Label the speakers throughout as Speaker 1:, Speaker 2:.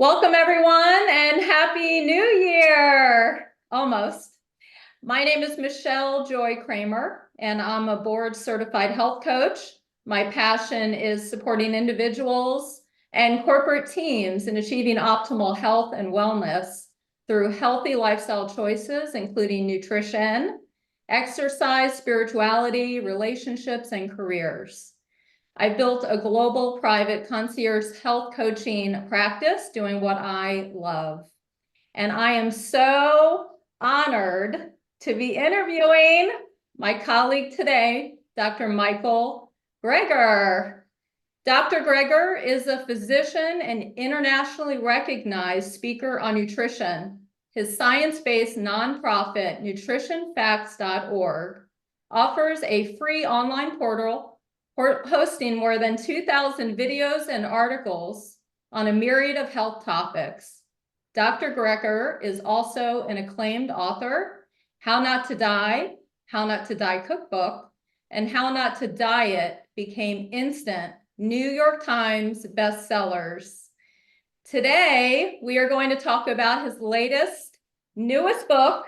Speaker 1: Welcome, everyone, and Happy New Year! Almost. My name is Michelle Joy Kramer, and I'm a board certified health coach. My passion is supporting individuals and corporate teams in achieving optimal health and wellness through healthy lifestyle choices, including nutrition, exercise, spirituality, relationships, and careers. I built a global private concierge health coaching practice doing what I love. And I am so honored to be interviewing my colleague today, Dr. Michael Greger. Dr. Greger is a physician and internationally recognized speaker on nutrition. His science-based nonprofit, nutritionfacts.org, offers a free online portal hosting more than 2,000 videos and articles on a myriad of health topics. Dr. Greger is also an acclaimed author, How Not to Die, How Not to Die Cookbook, and How Not to Diet became instant New York Times bestsellers. Today, we are going to talk about his latest, newest book,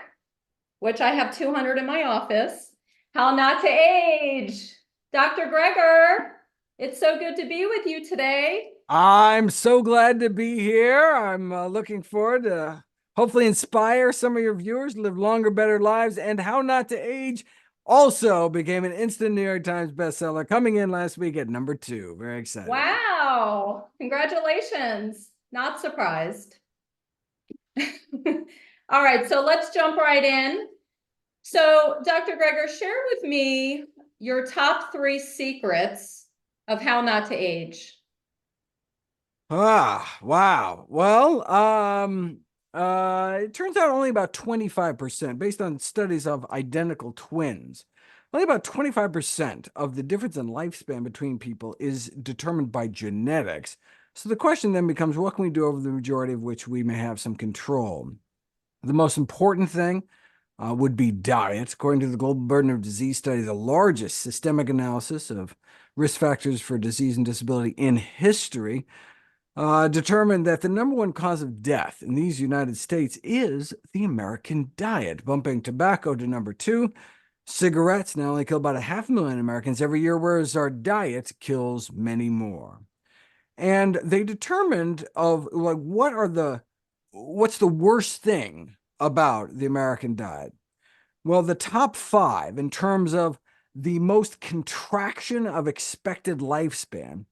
Speaker 1: which I have 200 in my office, How Not to Age. Dr. Greger, it's so good to be with you today.
Speaker 2: I'm so glad to be here. I'm looking forward to hopefully inspire some of your viewers to live longer, better lives. And How Not to Age also became an instant New York Times bestseller, coming in last week at number 2. Very excited.
Speaker 1: Wow. Congratulations. Not surprised. All right, so let's jump right in. So, Dr. Greger, share with me your top 3 secrets of how not to age.
Speaker 2: Wow. Well, it turns out only about 25%, based on studies of identical twins. Only about 25% of the difference in lifespan between people is determined by genetics. So the question then becomes, what can we do over the majority of which we may have some control? The most important thing would be diet. According to the Global Burden of Disease Study, the largest systemic analysis of risk factors for disease and disability in history, determined that the number one cause of death in these United States is the American diet, bumping tobacco to number 2. Cigarettes now only kill about 500,000 Americans every year, whereas our diet kills many more. And they determined of like what's the worst thing about the American diet? Well, the top 5 in terms of the most contraction of expected lifespan,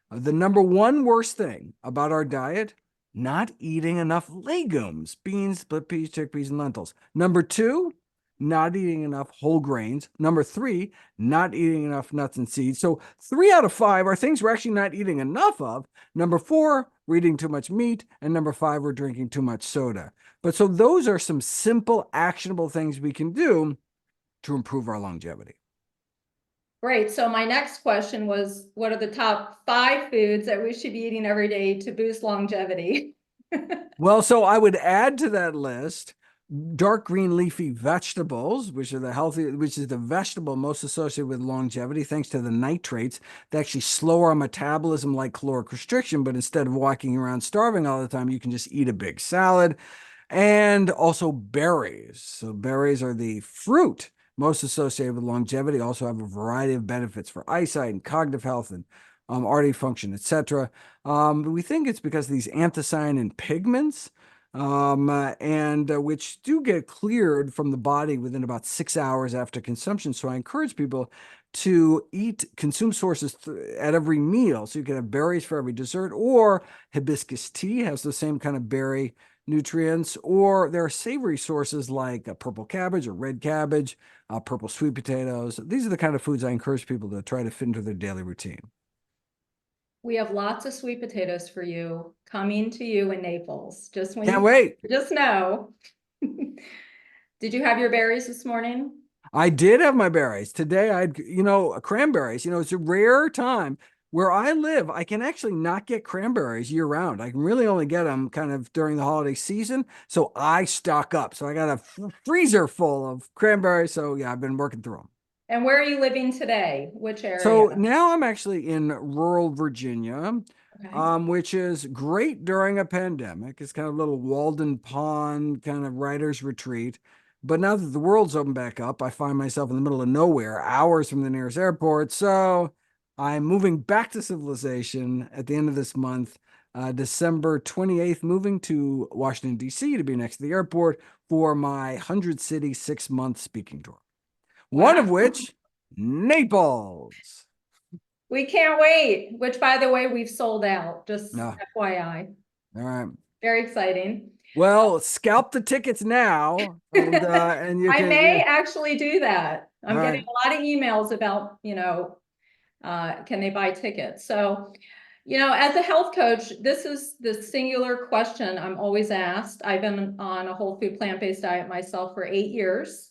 Speaker 2: the number 1 worst thing about our diet, not eating enough legumes, beans, split peas, chickpeas, and lentils. Number 2, not eating enough whole grains. Number 3, not eating enough nuts and seeds. So 3 out of 5 are things we're actually not eating enough of. Number 4, we're eating too much meat. And number 5, we're drinking too much soda. But so those are some simple, actionable things we can do to improve our longevity.
Speaker 1: Great. So my next question was, what are the top 5 foods that we should be eating every day to boost longevity?
Speaker 2: Well, so I would add to that list dark green leafy vegetables, which is the vegetable most associated with longevity, thanks to the nitrates that actually slow our metabolism like caloric restriction. But instead of walking around starving all the time, you can just eat a big salad. And also berries. So berries are the fruit most associated with longevity, also have a variety of benefits for eyesight and cognitive health and artery function, etc. We think it's because of these anthocyanin pigments, which do get cleared from the body within about 6 hours after consumption. So I encourage people to consume sources at every meal. So you can have berries for every dessert, or hibiscus tea has the same kind of berry nutrients, or there are savory sources like purple cabbage or red cabbage, purple sweet potatoes. These are the kind of foods I encourage people to try to fit into their daily routine.
Speaker 1: We have lots of sweet potatoes for you coming to you in Naples.
Speaker 2: Can't wait.
Speaker 1: Just know. Did you have your berries this morning?
Speaker 2: I did have my berries. Today cranberries. It's a rare time. Where I live, I can actually not get cranberries year round. I can really only get them kind of during the holiday season. So I stock up. So I got a freezer full of cranberries. So yeah, I've been working through them.
Speaker 1: And where are you living today? Which area?
Speaker 2: So now I'm actually in rural Virginia.
Speaker 1: Okay.
Speaker 2: which is great during a pandemic. It's kind of a little Walden Pond kind of writer's retreat. But now that the world's opened back up, I find myself in the middle of nowhere, hours from the nearest airport. So I'm moving back to civilization at the end of this month, December 28th, moving to Washington, D.C. to be next to the airport for my 100 city 6-month speaking tour. One
Speaker 1: Wow.
Speaker 2: of which, Naples.
Speaker 1: We can't wait, which by the way, we've sold out, just
Speaker 2: No,
Speaker 1: FYI.
Speaker 2: all right.
Speaker 1: Very exciting.
Speaker 2: Well, scalp the tickets now, and you
Speaker 1: I
Speaker 2: can.
Speaker 1: may actually do that.
Speaker 2: All
Speaker 1: I'm getting
Speaker 2: right.
Speaker 1: a lot of emails about, can they buy tickets? So, as a health coach, this is the singular question I'm always asked. I've been on a whole food plant-based diet myself for 8 years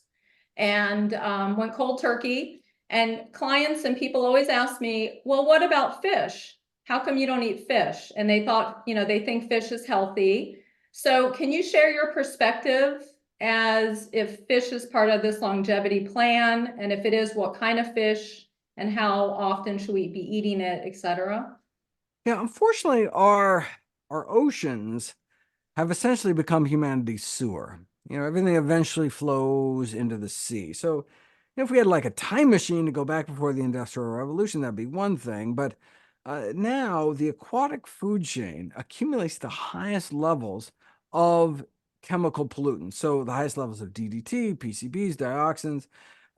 Speaker 1: and went cold turkey. And clients and people always ask me, well, what about fish? How come you don't eat fish? And they thought, they think fish is healthy. So can you share your perspective as if fish is part of this longevity plan? And if it is, what kind of fish and how often should we be eating it, et cetera?
Speaker 2: Yeah, unfortunately, our oceans have essentially become humanity's sewer. Everything eventually flows into the sea. So, if we had like a time machine to go back before the Industrial Revolution, that'd be one thing. But now the aquatic food chain accumulates the highest levels of chemical pollutants. So, the highest levels of DDT, PCBs, dioxins.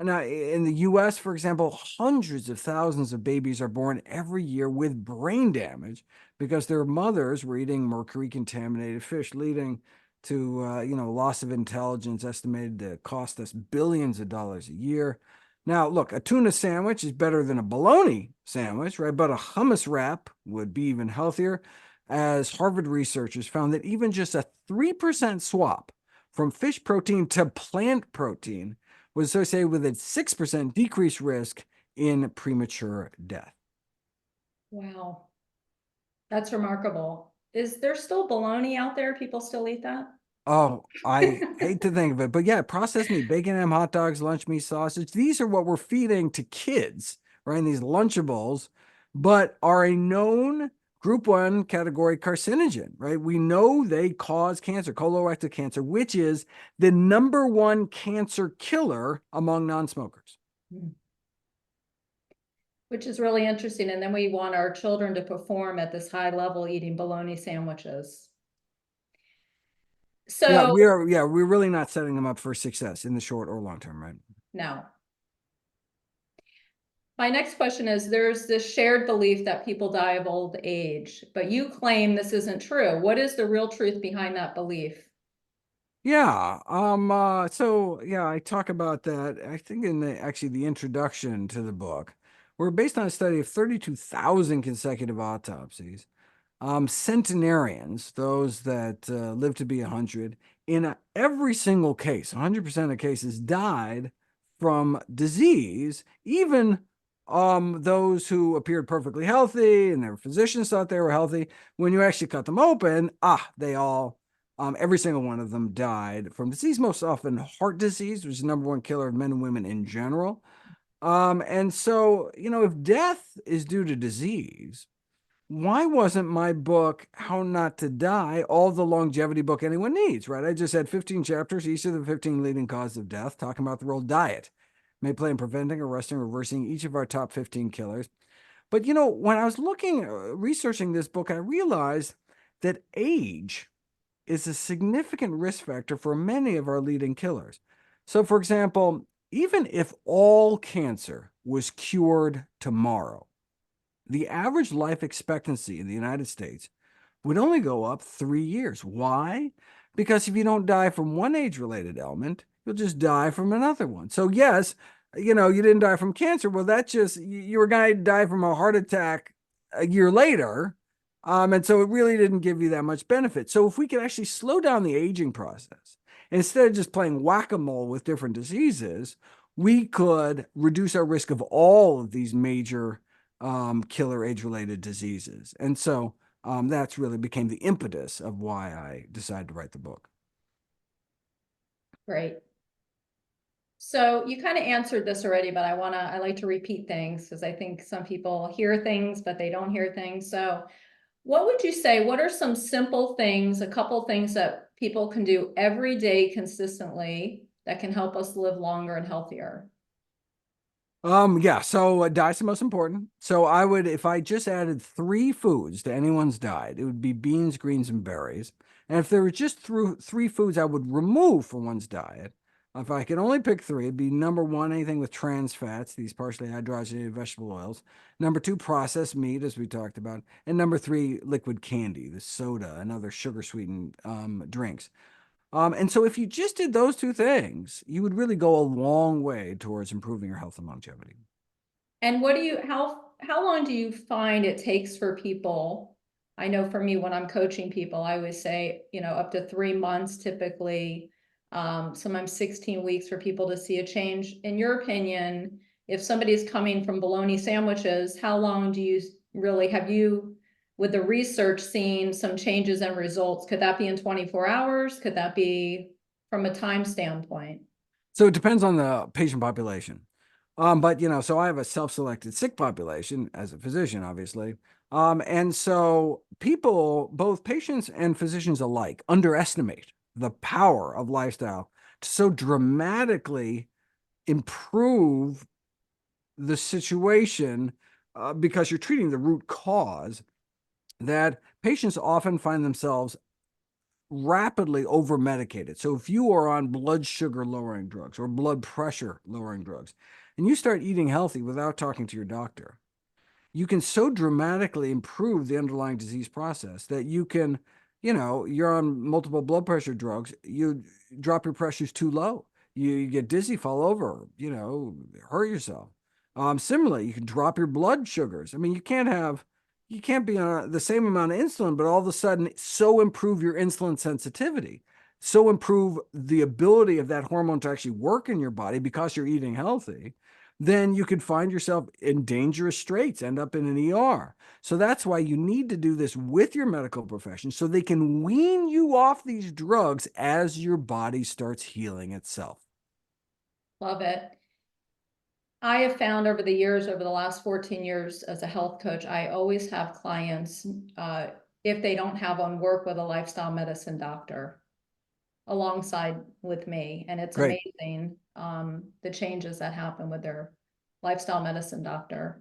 Speaker 2: Now, in the US, for example, hundreds of thousands of babies are born every year with brain damage because their mothers were eating mercury contaminated fish, leading to loss of intelligence estimated to cost us billions of dollars a year. Now, look, a tuna sandwich is better than a bologna sandwich, right? But a hummus wrap would be even healthier, as Harvard researchers found that even just a 3% swap from fish protein to plant protein was associated with a 6% decreased risk in premature death.
Speaker 1: Wow, that's remarkable. Is there still bologna out there? People still eat that?
Speaker 2: Oh, I hate to think of it, but yeah, processed meat, bacon, ham, hot dogs, lunch meat, sausage. These are what we're feeding to kids, right? In these Lunchables, but are a known group 1 category carcinogen, right? We know they cause cancer, colorectal cancer, which is the #1 cancer killer among non-smokers.
Speaker 1: Which is really interesting. And then we want our children to perform at this high level eating bologna sandwiches.
Speaker 2: Yeah,
Speaker 1: So
Speaker 2: we're really not setting them up for success in the short or long term, right?
Speaker 1: no. My next question is, there's this shared belief that people die of old age, but you claim this isn't true. What is the real truth behind that belief?
Speaker 2: Yeah. So yeah, I talk about that, I think in the introduction to the book. We're based on a study of 32,000 consecutive autopsies. Centenarians, those that live to be 100, in every single case, 100% of cases died from disease, even those who appeared perfectly healthy and their physicians thought they were healthy. When you actually cut them open, they all every single one of them died from disease, most often heart disease, which is the #1 killer of men and women in general. And so, if death is due to disease, why wasn't my book, How Not to Die, all the longevity book anyone needs, right? I just had 15 chapters, each of the 15 leading causes of death, talking about the role diet may play in preventing, arresting, reversing each of our top 15 killers. But, when I was researching this book, I realized that age is a significant risk factor for many of our leading killers. So, for example, even if all cancer was cured tomorrow, the average life expectancy in the United States would only go up 3 years. Why? Because if you don't die from one age-related ailment, you'll just die from another one. So yes, you didn't die from cancer. Well, that's just, you were going to die from a heart attack a year later. And so it really didn't give you that much benefit. So if we could actually slow down the aging process, instead of just playing whack-a-mole with different diseases, we could reduce our risk of all of these major killer age-related diseases. And so that's really became the impetus of why I decided to write the book.
Speaker 1: Great. So you kind of answered this already, but I like to repeat things because I think some people hear things, but they don't hear things. So What would you say, what are some simple things, a couple things that people can do every day consistently that can help us live longer and healthier?
Speaker 2: Yeah, so diet's the most important. So I would, if I just added three foods to anyone's diet, it would be beans, greens, and berries. And if there were just three foods I would remove from one's diet, if I could only pick three, it'd be number one, anything with trans fats, these partially hydrogenated vegetable oils. Number two, processed meat, as we talked about. And number three, liquid candy, the soda and other sugar sweetened drinks. And so if you just did those two things, you would really go a long way towards improving your health and longevity.
Speaker 1: And what do you, how long do you find it takes for people? I know for me, when I'm coaching people, I always say, up to 3 months typically, sometimes 16 weeks for people to see a change. In your opinion, if somebody's coming from bologna sandwiches, how long do you really, have you, with the research, seen some changes and results? Could that be in 24 hours? Could that be from a time standpoint?
Speaker 2: So it depends on the patient population. But so I have a self-selected sick population as a physician, obviously. And so people, both patients and physicians alike, underestimate the power of lifestyle to so dramatically improve the situation because you're treating the root cause, that patients often find themselves rapidly over medicated. So if you are on blood sugar lowering drugs or blood pressure lowering drugs, and you start eating healthy without talking to your doctor, you can so dramatically improve the underlying disease process that you can, you're on multiple blood pressure drugs, you drop your pressures too low, you get dizzy, fall over, hurt yourself. Similarly, you can drop your blood sugars. I mean, you can't be on the same amount of insulin, but all of a sudden so improve your insulin sensitivity, so improve the ability of that hormone to actually work in your body because you're eating healthy, then you could find yourself in dangerous straits, end up in an ER. So that's why you need to do this with your medical profession so they can wean you off these drugs as your body starts healing itself.
Speaker 1: Love it. I have found over the years, over the last 14 years as a health coach, I always have clients, if they don't have one, work with a lifestyle medicine doctor alongside with me. And it's
Speaker 2: Great.
Speaker 1: amazing, the changes that happen with their lifestyle medicine doctor.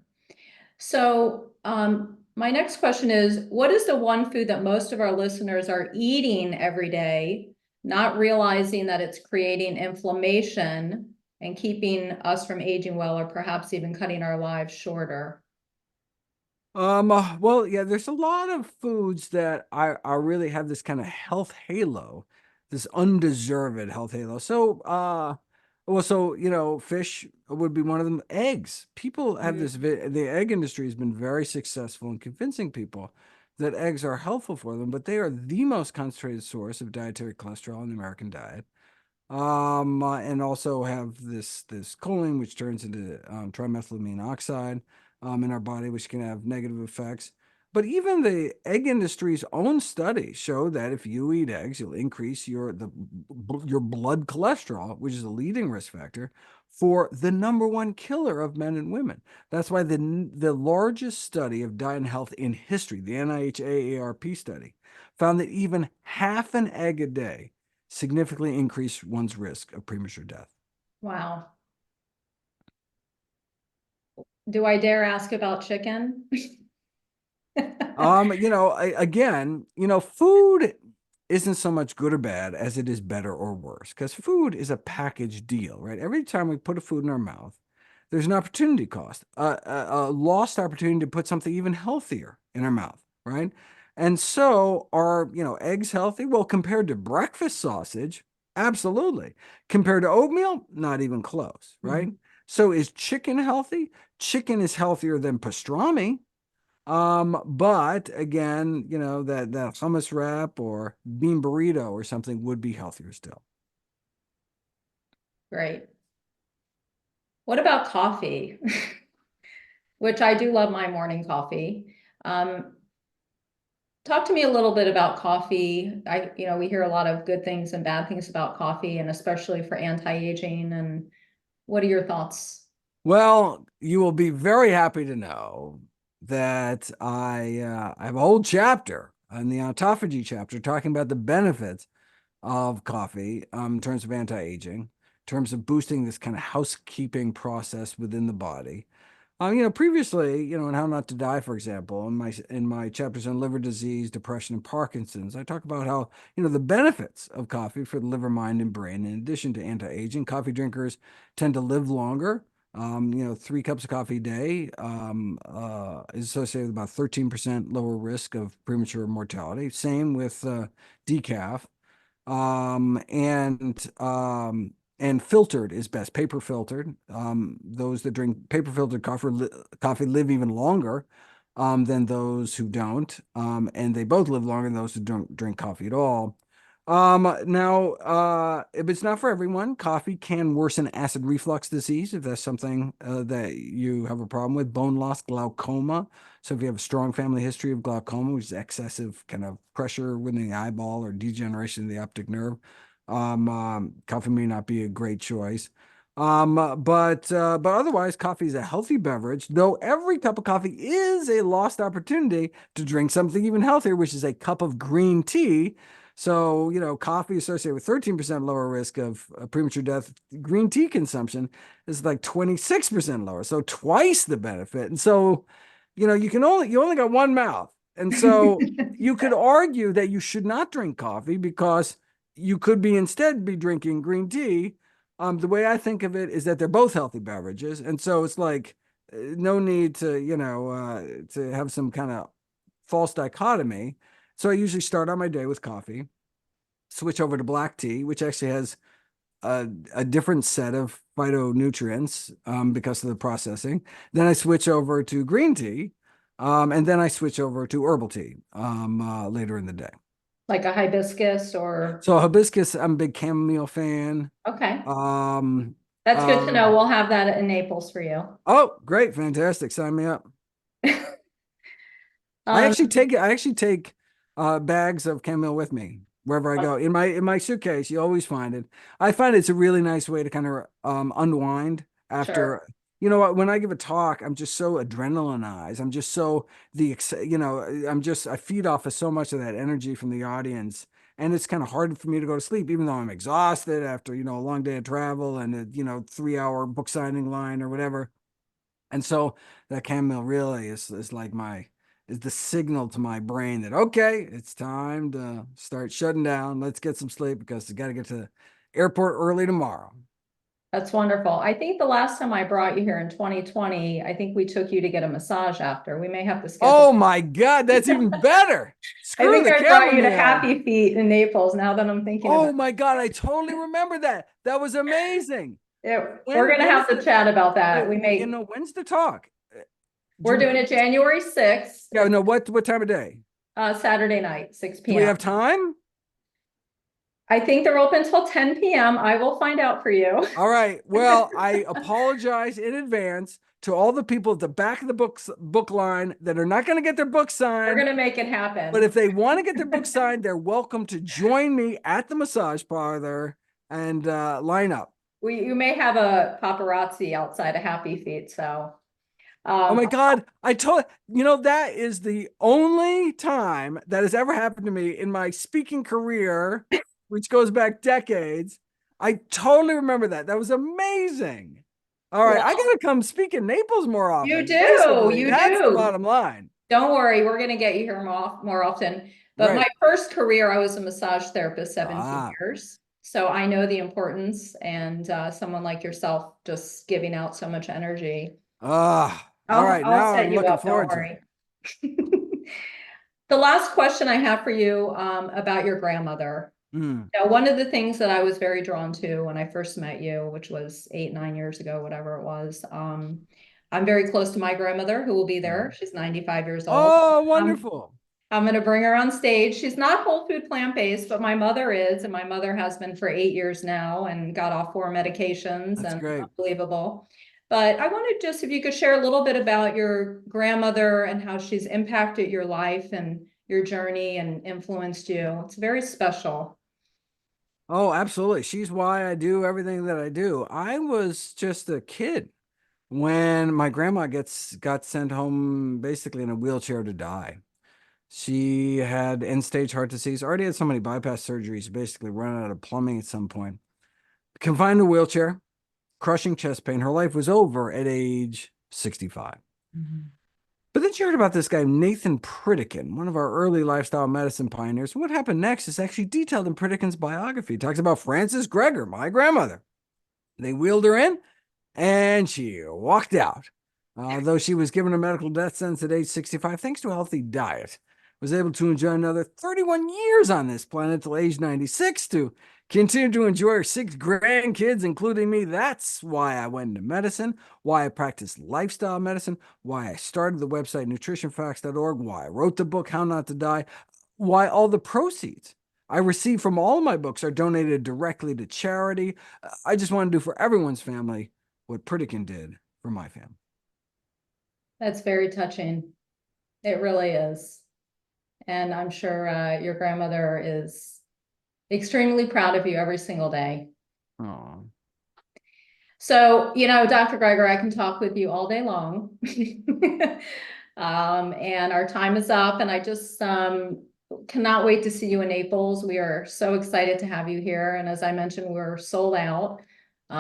Speaker 1: So, my next question is, what is the one food that most of our listeners are eating every day, not realizing that it's creating inflammation and keeping us from aging well, or perhaps even cutting our lives shorter?
Speaker 2: Well, yeah, there's a lot of foods that I really have this kind of health halo, this undeserved health halo. Fish would be one of them. Eggs. People have
Speaker 1: Mm,
Speaker 2: the egg industry has been very successful in convincing people that eggs are helpful for them, but they are the most concentrated source of dietary cholesterol in the American diet. And also have this choline, which turns into trimethylamine oxide in our body, which can have negative effects. But even the egg industry's own studies show that if you eat eggs, you'll increase your blood cholesterol, which is a leading risk factor for the number one killer of men and women. That's why the largest study of diet and health in history, the NIH AARP study, found that even half an egg a day significantly increase one's risk of premature death.
Speaker 1: wow. Do I dare ask about chicken?
Speaker 2: Again, food isn't so much good or bad as it is better or worse, because food is a package deal, right? Every time we put a food in our mouth, there's an opportunity cost, a lost opportunity to put something even healthier in our mouth, right? And so are, eggs healthy? Well, compared to breakfast sausage, absolutely. Compared to oatmeal, not even close, right?
Speaker 1: Mhm.
Speaker 2: So is chicken healthy? Chicken is healthier than pastrami. But again, that hummus wrap or bean burrito or something would be healthier still.
Speaker 1: Great. What about coffee? Which I do love my morning coffee. Um, Talk to me a little bit about coffee. We hear a lot of good things and bad things about coffee, and especially for anti-aging. And what are your thoughts?
Speaker 2: Well, you will be very happy to know that I have a whole chapter in the autophagy chapter talking about the benefits of coffee in terms of anti-aging, in terms of boosting this kind of housekeeping process within the body. Previously, in How Not to Die, for example, in my chapters on liver disease, depression, and Parkinson's, I talk about how, the benefits of coffee for the liver, mind, and brain. In addition to anti-aging, coffee drinkers tend to live longer. 3 cups of coffee a day is associated with about 13% lower risk of premature mortality. Same with decaf. And filtered is best, paper filtered. Those that drink paper filtered coffee live even longer than those who don't. And they both live longer than those who don't drink coffee at all. Now, if it's not for everyone, coffee can worsen acid reflux disease if that's something that you have a problem with, bone loss, glaucoma. So if you have a strong family history of glaucoma, which is excessive kind of pressure within the eyeball or degeneration of the optic nerve, coffee may not be a great choice. But otherwise, coffee is a healthy beverage, though every cup of coffee is a lost opportunity to drink something even healthier, which is a cup of green tea. So, coffee associated with 13% lower risk of premature death. Green tea consumption is like 26% lower, so twice the benefit. And so, you only got one mouth. And so you could argue that you should not drink coffee because you could instead be drinking green tea. The way I think of it is that they're both healthy beverages. And so it's like no need to have some kind of false dichotomy. So I usually start on my day with coffee, switch over to black tea, which actually has a different set of phytonutrients because of the processing. Then I switch over to green tea, and then I switch over to herbal tea later in the day.
Speaker 1: Like a hibiscus or,
Speaker 2: So hibiscus, I'm a big chamomile fan.
Speaker 1: okay,
Speaker 2: Um,
Speaker 1: that's good to know.
Speaker 2: um,
Speaker 1: We'll have that in Naples for you.
Speaker 2: oh, great, fantastic! Sign me up. I
Speaker 1: Um,
Speaker 2: actually take bags of chamomile with me wherever I go. In my suitcase, you always find it. I find it's a really nice way to kind of unwind
Speaker 1: sure.
Speaker 2: after. You know what? When I give a talk, I'm just so adrenalinized. I'm just so I feed off of so much of that energy from the audience, and it's kind of hard for me to go to sleep, even though I'm exhausted after a long day of travel and a 3-hour book signing line or whatever. And so that chamomile really is like is the signal to my brain that, okay, it's time to start shutting down. Let's get some sleep because I got to get to the airport early tomorrow.
Speaker 1: That's wonderful. I think the last time I brought you here in 2020, I think we took you to get a massage after. We may have to schedule.
Speaker 2: Oh my God, that's even better.
Speaker 1: I
Speaker 2: Screw
Speaker 1: think
Speaker 2: the
Speaker 1: I brought you to
Speaker 2: chamomile.
Speaker 1: Happy Feet in Naples now that I'm thinking about
Speaker 2: Oh my God, I totally remember that. That was amazing.
Speaker 1: it. We're
Speaker 2: When
Speaker 1: gonna
Speaker 2: when is
Speaker 1: have to
Speaker 2: the
Speaker 1: chat about that.
Speaker 2: wait,
Speaker 1: We may,
Speaker 2: when's the talk?
Speaker 1: we're doing it January 6th.
Speaker 2: Yeah, no, what time of day?
Speaker 1: Saturday night, 6
Speaker 2: Do we
Speaker 1: p.m.
Speaker 2: have time?
Speaker 1: I think they're open till 10 p.m. I will find out for you.
Speaker 2: All right. Well, I apologize in advance to all the people at the back of the book line that are not going to get their book
Speaker 1: We're
Speaker 2: signed.
Speaker 1: gonna make it happen.
Speaker 2: But if they want to get their book signed, they're welcome to join me at the massage parlor and line up.
Speaker 1: You may have a paparazzi outside of Happy Feet, so.
Speaker 2: Oh my God. That is the only time that has ever happened to me in my speaking career, which goes back decades. I totally remember that. That was amazing. All right. I
Speaker 1: Well,
Speaker 2: got to come speak in Naples more often.
Speaker 1: you do,
Speaker 2: Basically,
Speaker 1: you
Speaker 2: that's the
Speaker 1: do.
Speaker 2: bottom line.
Speaker 1: Don't worry, we're gonna get you here more often. But my
Speaker 2: Right.
Speaker 1: first career, I was a massage therapist 17
Speaker 2: Ah,
Speaker 1: years. So I know the importance and someone like yourself just giving out so much energy.
Speaker 2: all right.
Speaker 1: I'll
Speaker 2: Now
Speaker 1: set
Speaker 2: I'm
Speaker 1: you
Speaker 2: looking
Speaker 1: up, don't
Speaker 2: forward to it.
Speaker 1: worry. The last question I have for you about your grandmother.
Speaker 2: Mm,
Speaker 1: Now, one of the things that I was very drawn to when I first met you, which was 8, 9 years ago, whatever it was, I'm very close to my grandmother who will be there.
Speaker 2: mm.
Speaker 1: She's 95 years old.
Speaker 2: Oh,
Speaker 1: Um,
Speaker 2: wonderful.
Speaker 1: I'm going to bring her on stage. She's not whole food plant-based, but my mother is, and my mother has been for 8 years now and got off 4 medications
Speaker 2: That's
Speaker 1: and
Speaker 2: great.
Speaker 1: unbelievable. But I wanted just if you could share a little bit about your grandmother and how she's impacted your life and your journey and influenced you. It's very special.
Speaker 2: Oh, absolutely. She's why I do everything that I do. I was just a kid when my grandma got sent home basically in a wheelchair to die. She had end-stage heart disease, already had so many bypass surgeries, basically run out of plumbing at some point. Confined in a wheelchair, crushing chest pain. Her life was over at age 65. But then she heard about this guy, Nathan Pritikin, one of our early lifestyle medicine pioneers. What happened next is actually detailed in Pritikin's biography. It talks about Frances Greger, my grandmother. They wheeled her in, and she walked out. Though she was given a medical death sentence at age 65, thanks to a healthy diet, was able to enjoy another 31 years on this planet till age 96 to continue to enjoy her 6 grandkids, including me. That's why I went into medicine, why I practiced lifestyle medicine, why I started the website nutritionfacts.org, why I wrote the book How Not to Die, why all the proceeds I receive from all my books are donated directly to charity. I just want to do for everyone's family what Pritikin did for my family.
Speaker 1: That's very touching. It really is. And I'm sure your grandmother is extremely proud of you every single day.
Speaker 2: Oh,
Speaker 1: So, Dr. Greger, I can talk with you all day long. And our time is up, and I just cannot wait to see you in Naples. We are so excited to have you here. And as I mentioned, we're sold out.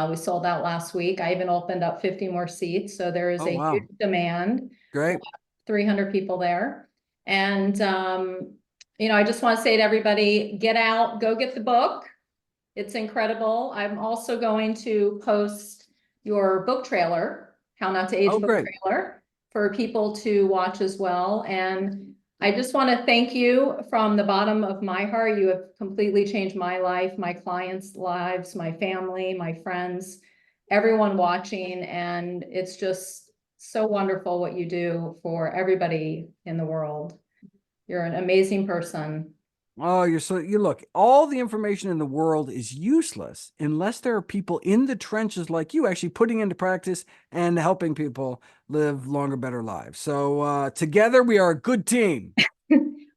Speaker 1: We sold out last week. I even opened up 50 more seats. So there is a
Speaker 2: wow.
Speaker 1: huge demand.
Speaker 2: Great.
Speaker 1: 300 people there. And, I just want to say to everybody, get out, go get the book. It's incredible. I'm also going to post your book trailer, How Not to Age book
Speaker 2: Great.
Speaker 1: trailer, for people to watch as well. And I just want to thank you from the bottom of my heart. You have completely changed my life, my clients' lives, my family, my friends, everyone watching. And it's just so wonderful what you do for everybody in the world. You're an amazing person.
Speaker 2: Oh, you look, all the information in the world is useless unless there are people in the trenches like you actually putting into practice and helping people live longer, better lives. So together we are a good team.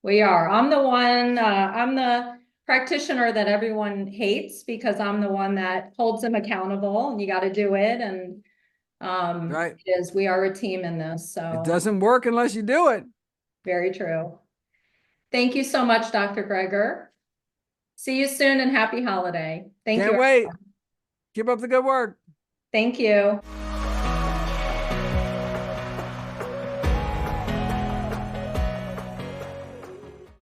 Speaker 1: We are. I'm the practitioner that everyone hates because I'm the one that holds them accountable, and you got to do it. And
Speaker 2: Right.
Speaker 1: we are a team in this.
Speaker 2: It
Speaker 1: So
Speaker 2: doesn't work unless you do it.
Speaker 1: very true. Thank you so much, Dr. Greger. See you soon and happy holiday. Thank you.
Speaker 2: Can't wait. Keep up the good work.
Speaker 1: Thank you.